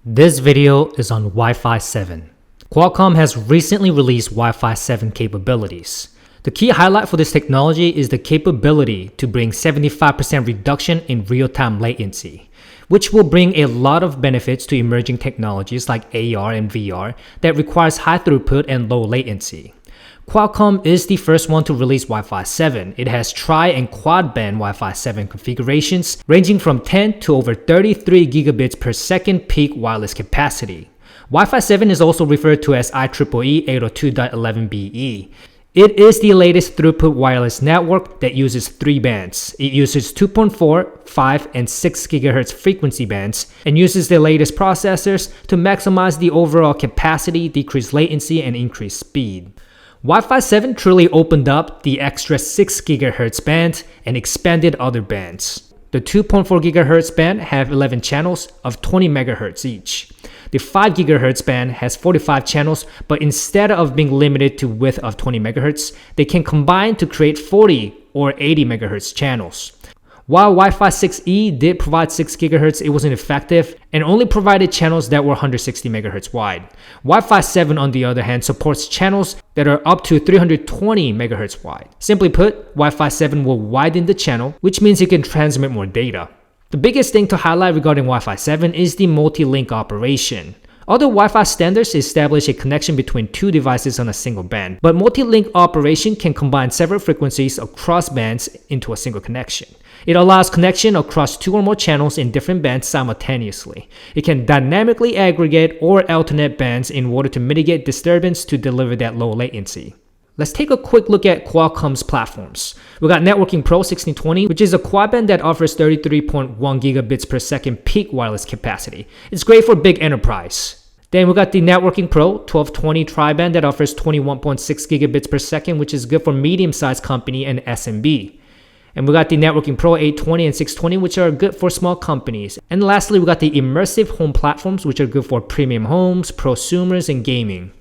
This video is on Wi-Fi 7. Qualcomm has recently released Wi-Fi 7 capabilities. The key highlight for this technology is the capability to bring 75% reduction in real-time latency, which will bring a lot of benefits to emerging technologies like AR and VR that requires high throughput and low latency. Qualcomm is the first one to release Wi-Fi 7. It has tri- and quad-band Wi-Fi 7 configurations ranging from 10 to over 33 gigabits per second peak wireless capacity. Wi-Fi 7 is also referred to as IEEE 802.11be. It is the latest throughput wireless network that uses 3 bands. It uses 2.4, 5, and 6 GHz frequency bands and uses the latest processors to maximize the overall capacity, decrease latency, and increase speed. Wi-Fi 7 truly opened up the extra 6 GHz band and expanded other bands. The 2.4 GHz band have 11 channels of 20 MHz each. The 5 GHz band has 45 channels, but instead of being limited to width of 20 MHz, they can combine to create 40 or 80 MHz channels. While Wi-Fi 6E did provide 6 GHz, it wasn't effective and only provided channels that were 160 MHz wide. Wi-Fi 7, on the other hand, supports channels that are up to 320 MHz wide. Simply put, Wi-Fi 7 will widen the channel, which means it can transmit more data. The biggest thing to highlight regarding Wi-Fi 7 is the multi-link operation. Other Wi-Fi standards establish a connection between 2 devices on a single band, but multi-link operation can combine several frequencies across bands into a single connection. It allows connection across 2 or more channels in different bands simultaneously. It can dynamically aggregate or alternate bands in order to mitigate disturbance to deliver that low latency. Let's take a quick look at Qualcomm's platforms. We got Networking Pro 1620, which is a quad band that offers 33.1 gigabits per second peak wireless capacity. It's great for big enterprise. Then we got the Networking Pro 1220 tri-band that offers 21.6 gigabits per second, which is good for medium-sized company and SMB. And we got the Networking Pro 820 and 620, which are good for small companies. And lastly, we got the Immersive Home platforms, which are good for premium homes, prosumers, and gaming.